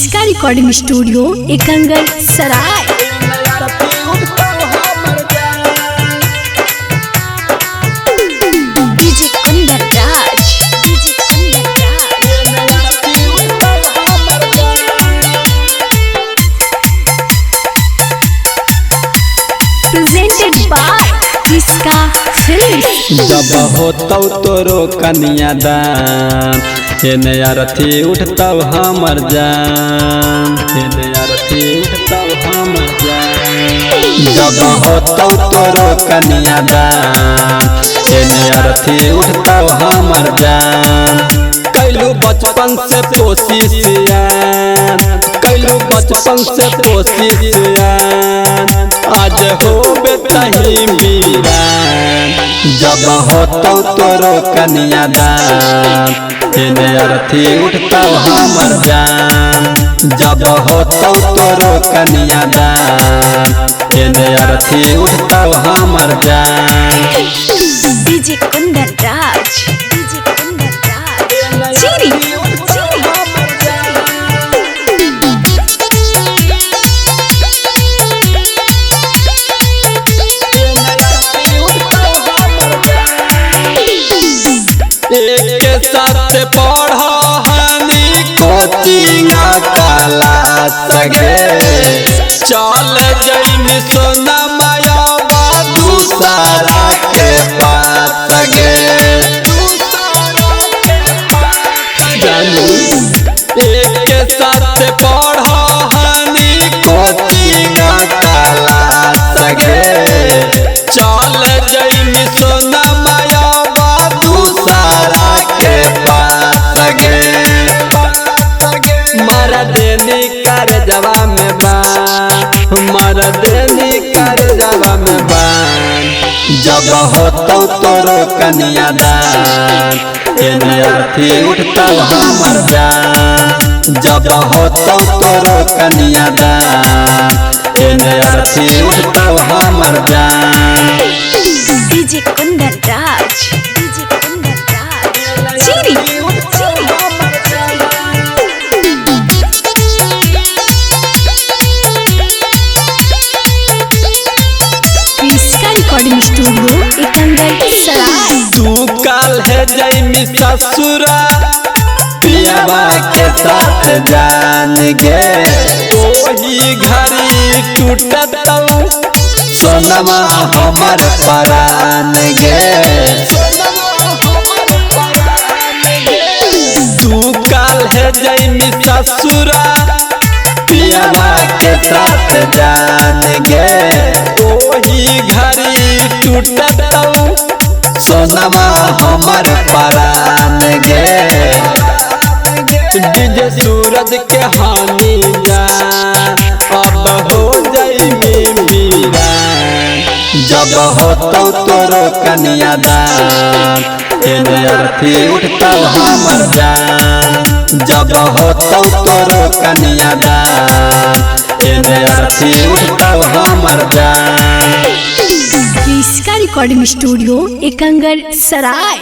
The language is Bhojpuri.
इसका recording studio Ekangal Sarai. DJ Kundan Raj, DJ Kundan Raj. Presented by इसका फिल्म। जब होतौ तोरो कन्यादान हे नया रथी उठतौ हमर जान, हे नया रथी उठतौ हमर जान। जब होतौ तोरो कन्यादान हे नया रथी उठतौ हमर जान। कैलू बचपन से कोशिश यार, कैलू बचपन से कोशिश यार, आज हो बेतही वीरान। जब होतौ तोरो कन्यादान हे नया रथी उठतौ हमर जान। जब होतौ तोरो कन्यादान हे नया रथी उठतौ हमर जान। डीजे कुंदन राज, डीजे कुंदन राज। चीरी, चीरी। एक साथ पढ़नी कोचिंग क्लास गे, चल जइनी सोना माया दूसरा के पास गे। जानू एक साथ पढ़नी कोचिंग क्लास गे, चल जइनी सोना माया दूसरा के पास गे। मर देनी कर जवा में बान, मर देनी कर जवा में बान। जब होतौ तोरो कन्यादान हे नया रथी उठतौ हमर जान। जब होतौ तोरो कन्यादान हे नया रथी उठतौ हमर जान। डीजे कुंदन राज, डीजे कुंदन राज। चीरी, चीरी। इसका रिकॉर्डिंग स्टूडियो एकंगल सराय। तू कल है जइनी ससुरा पियावा के साथ जान गे, ओही घड़ी टूटतौ सोनमा हमर परान गे। तू कल है जइनी ससुरा पियावा के साथ जान गे, ओही घड़ी टूटतौ सोनमा हमर परान गे। डीजे सूरज के हानि जा अब हो जइनी वीरान। जब होतौ तोरो कन्यादान हे नया रथी उठतौ हमर जान। जब होतौ तोरो कन्यादान हे नया रथी उठतौ हमर जान। इसका रिकॉर्डिंग स्टूडियो एकंगल सराय।